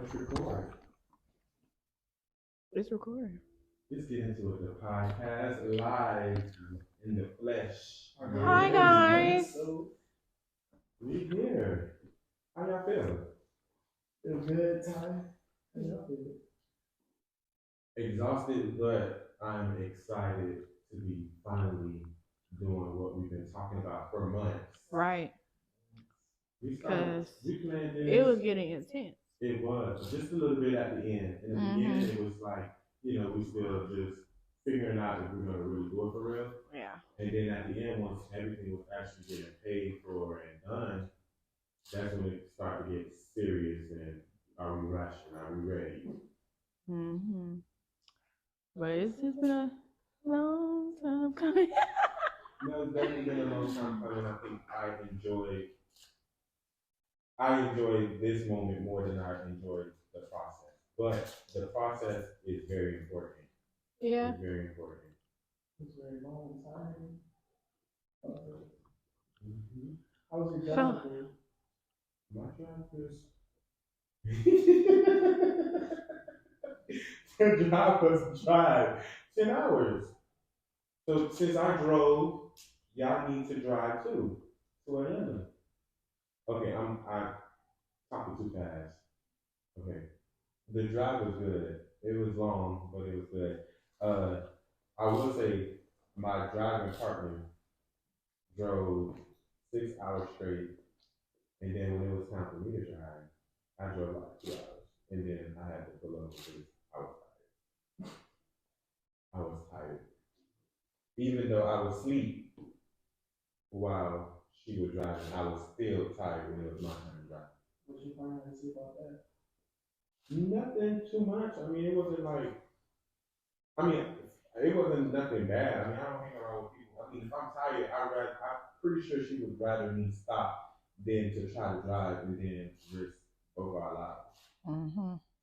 Let's record. It's recording. Let's get into it. The podcast live in the flesh. Hi guys. We here. How y'all feeling? Feel good, Ty? How y'all feeling? Exhausted, but I'm excited to be finally doing what we've been talking about for months. Right. Because we planned this. it was getting intense. It was just a little bit at the end. In the beginning, it was like, we still just figuring out if we're gonna really do it for real. Yeah. And then at the end, once everything was actually getting paid for and done, that's when it started to get serious. And are we rushing? Are we ready? But it's just been a long time coming. No, it's definitely been a long time coming. I think I enjoyed this moment more than I enjoyed the process. But the process is very important. Yeah. It's very important. It's very long time. How was your job? My job was the job was drive 10 hours. So since I drove, y'all need to drive too to Atlanta. Okay, I talking too fast. Okay, the drive was good. It was long, but it was good. I will say my driving partner drove 6 hours straight, and then when it was time for me to drive, I drove like 2 hours, and then I had to pull over because I was tired. I was tired, even though I was asleep while she was driving. I was still tired when it was my time to drive. What you find out to say about that? Nothing too much. I mean, it wasn't like. I mean, it wasn't nothing bad. I mean, I don't hang around with people. I mean, if I'm tired, I'm pretty sure she would rather me stop than to try to drive and then risk both our lives.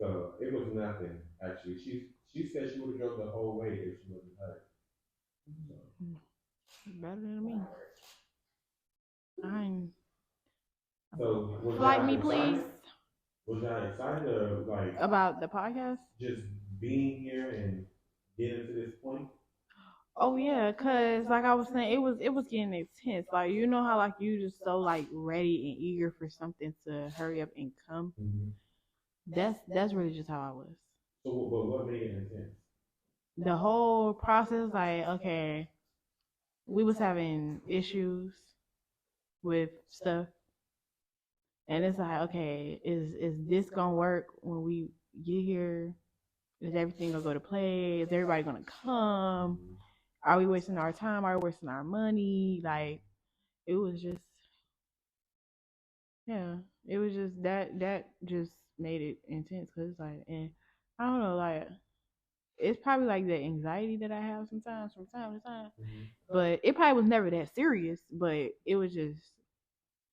So it was nothing actually. She said she would have drove the whole way if she wasn't hurt. Better than me. So Flight me, please. Was y'all excited or like about the podcast? Just being here and getting to this point? Oh yeah, cause like I was saying, it was getting intense. Like you know how like you just so like ready and eager for something to hurry up and come. That's really just how I was. So, but what made it intense? The whole process, like okay, we was having issues with stuff, and it's like okay, is this gonna work when we get here? Is everything gonna go to play? Is everybody gonna come? Are we wasting our time? Are we wasting our money? Like, it was just, yeah, it was just that just made it intense because it's like, and I don't know, like, it's probably like the anxiety that I have sometimes from time to time, but it probably was never that serious, but it was just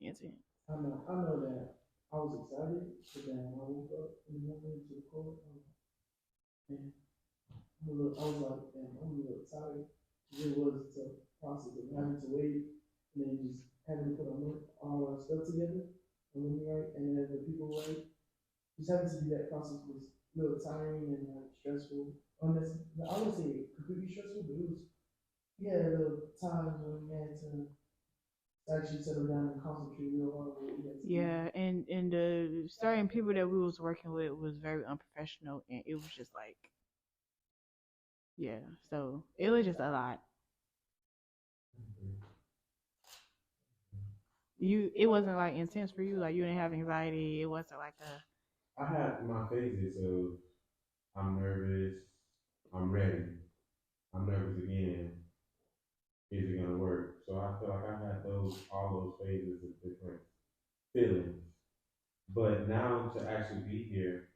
intense. I know that I was excited, but then when I woke up in the morning to the court, and I was like, damn, I'm a little tired. It was the process of having to wait and then just having to put all our stuff together and when you're right, and then the people right. Just having to do that process was a little tiring and like stressful. I wouldn't say completely stressful, but it was a little times when we had to actually settle down and concentrate real hard on what we had to do. Yeah, and the certain people that we was working with was very unprofessional, and it was just like, yeah, so it was just a lot. It wasn't like intense for you, like you didn't have anxiety. It wasn't like I had my phases of I'm nervous, I'm ready, I'm nervous again. Is it gonna work? So I feel like I had all those phases of different feelings. But now to actually be here,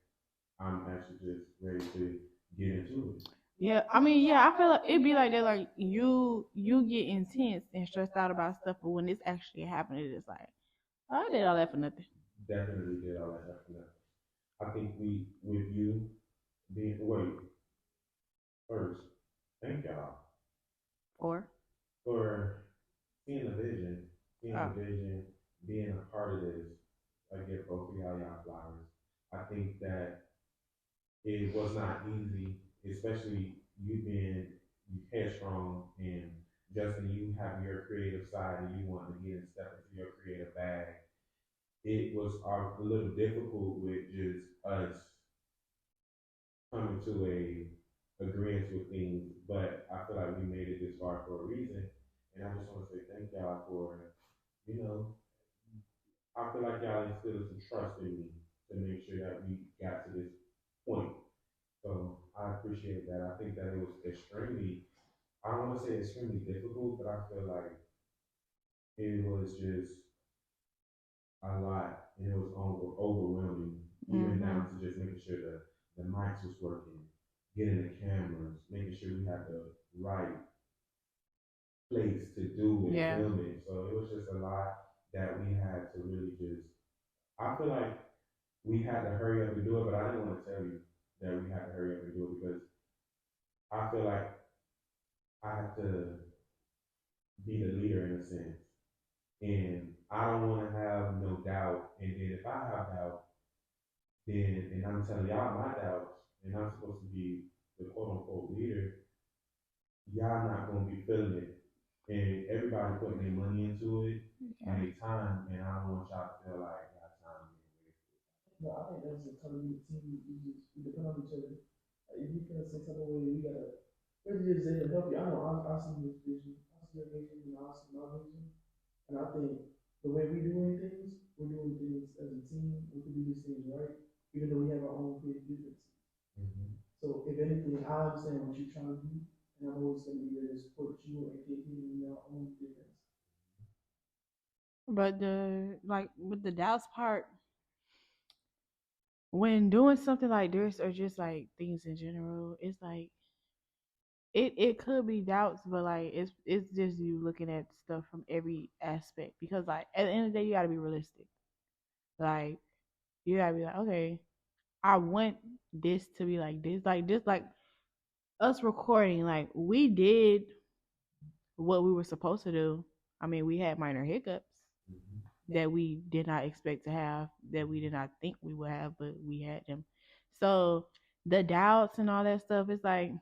I'm actually just ready to get into it. Yeah, I mean, yeah, I feel like it'd be like that. Like you get intense and stressed out about stuff, but when it's actually happening, it's like, oh, I did all that for nothing. Definitely did all that for nothing. I think with you being first, thank y'all for seeing the vision, being a part of this. I give both of y'all flowers. I think that it was not easy, especially you being headstrong and Justin, you have your creative side and you want to get and step into your creative bag. It was a little difficult with just us coming to a agreement with things, but I feel like we made it this far for a reason. And I just want to say thank y'all for, you know, I feel like y'all instilled some trust in me to make sure that we got to this point. So I appreciate that. I think that it was extremely, I don't want to say extremely difficult, but I feel like it was just a lot and it was overwhelming, even Mm-hmm. down to just making sure the mics was working, getting the cameras, making sure we had the right place to do it, Yeah. film it. So it was just a lot that we had to really just, I feel like we had to hurry up and do it, but I didn't want to tell you that we had to hurry up and do it because I feel like I have to be the leader in a sense. And I don't want to have no doubt. And then if I have doubt, then and I'm telling y'all my doubts, and I'm supposed to be the quote unquote leader, y'all not gonna be feeling it. And everybody putting their money into it and Yeah. their time, and I don't want y'all to feel like y'all time being wasted. No, I think that's the kind of team we just we depend on each other. If you feel some type of way, we gotta really just there to help you. I know I see this vision, I see your vision, and I see my vision, and I think the way we're doing things as a team. We can do these things right, even though we have our own creative differences. Mm-hmm. So if anything, I understand what you're trying to do, and I'm always going to be there to support you and get you in your own difference. But the like with the doubts part, when doing something like this or just like things in general, it's like it could be doubts, but like it's just you looking at stuff from every aspect because like at the end of the day you gotta be realistic. Like you gotta be like, okay, I want this to be like this. Like just like us recording, like we did what we were supposed to do. I mean, we had minor hiccups Mm-hmm. that we did not expect to have, that we did not think we would have, but we had them. So the doubts and all that stuff, it's like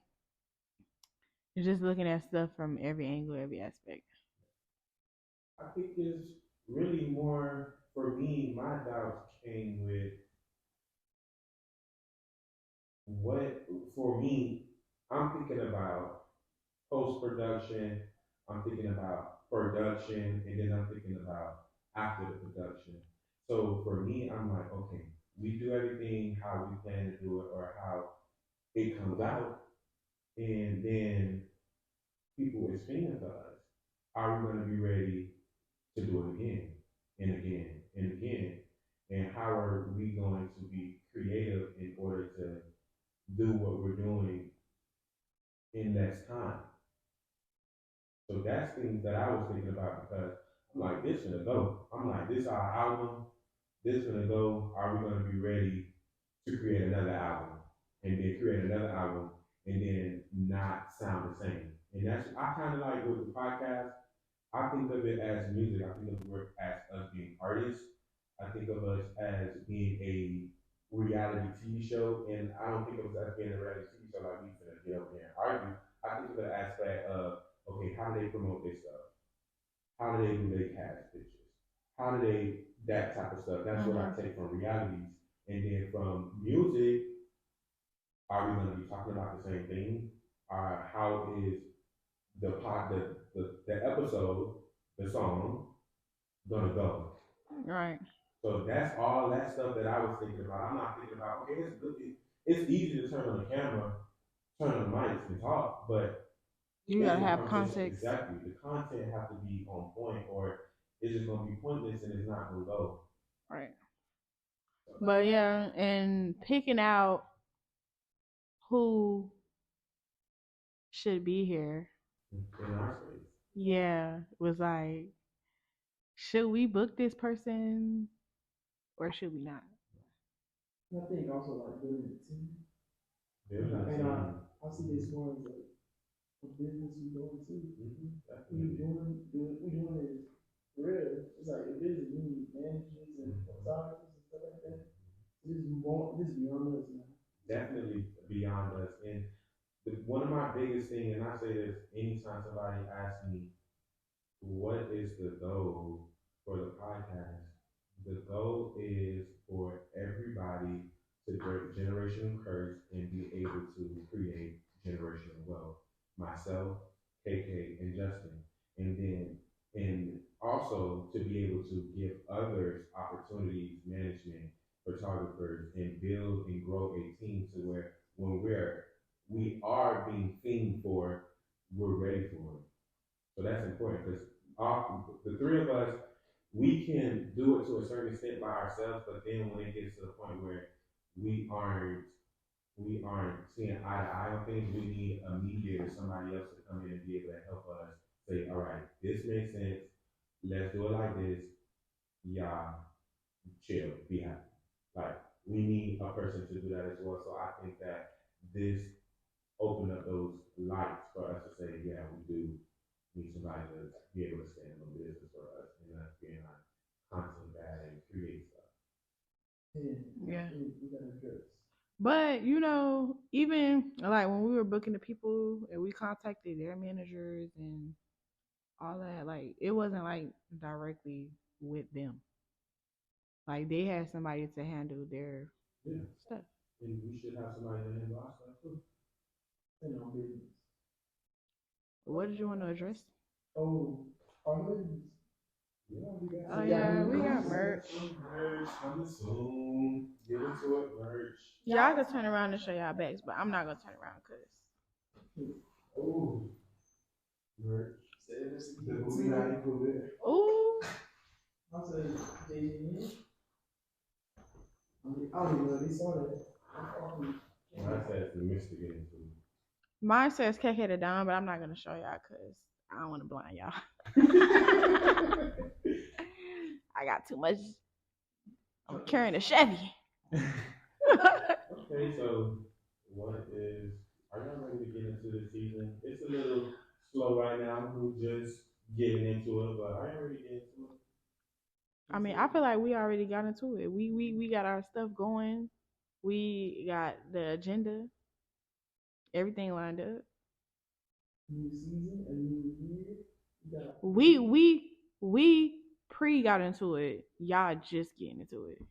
you're just looking at stuff from every angle, every aspect. I think it's really more for me. My doubts came with what for me. I'm thinking about post production, I'm thinking about production, and then I'm thinking about after the production. So for me, I'm like, okay, we do everything how we plan to do it or how it comes out, and then people experience us. Are we going to be ready to do it again and again and again? And how are we going to be creative in order to do what we're doing in less time? So that's things that I was thinking about because I'm like, this gonna go. I'm like, this our album. This gonna go. Are we gonna be ready to create another album and then create another album and then not sound the same? And that's I kind of like with the podcast. I think of it as music. I think of it as us being artists. I think of us as being a reality TV show, and I don't think of us as being a reality TV show like we finna get over here and argue. I think of the aspect of okay, how do they promote their stuff? How do they do their cast pictures? How do they that type of stuff? That's what I Mm-hmm. take from realities, and then from music, are we going to be talking about the same thing? How is the episode, the song, gonna go? Right. So that's all that stuff that I was thinking about. I'm not thinking about okay, it's good. It's easy to turn on the camera, turn on the mics, and talk, but You is gotta the have conversation context. exactly? The content have to be on point, or it's just gonna be pointless and it's not gonna go. Right. So, But yeah, and picking out who should be here. in our space. Yeah, was like, should we book this person or should we not? And I think also like building a team. Building a And team. I see this more as a business we going to. We Definitely. doing it for real. It's like a business. We need managers and Mhm. photographers and stuff like that. thing, and I say this anytime somebody asks me, what is the goal for the podcast? The goal is for everybody to break generational curse and be able to create generational wealth. Myself, KK, and Justin. And then, and also to be able to give others opportunities, management, photographers, and build and grow a team to where when we are being themed for, we're ready for it. So that's important because the three of us, we can do it to a certain extent by ourselves, but then when it gets to the point where we aren't we aren't seeing eye to eye on things, we need a mediator, somebody else to come in and be able to help us say, all right, this makes sense. Let's do it like this. Yeah, chill, be happy. Like we need a person to do that as well. So I think that this opened up those lights for us to say, yeah, we do need somebody to be able to stand on business for us and us being like constantly bad and create stuff. Yeah. We gotta address. But you know, even like when we were booking the people and we contacted their managers and all that, like it wasn't like directly with them. Like they had somebody to handle their Yeah. stuff. And we should have somebody to handle our stuff too. And on business. What did you want to address? Oh, our hoodies. Yeah, we got Oh yeah, we got merch. Merch coming soon. Get into it, merch. Y'all can turn around and show y'all bags, but I'm not gonna turn around because. Oh, merch. The movie not included. Ooh. I'll say Jay-Z. I don't even know if they saw that. Mine says the Mr. Get into it. Mine says KK the Don, but I'm not gonna show y'all because I don't want to blind y'all. I got too much. I'm carrying a Chevy. Okay, so what is? Are y'all ready to get into the season? It's a little slow right now. We're just getting into it, but are y'all ready to get into it? I mean, I feel like we already got into it. We got our stuff going. We got the agenda. Everything lined up. New season, a new year. We pre got into it. Y'all just getting into it.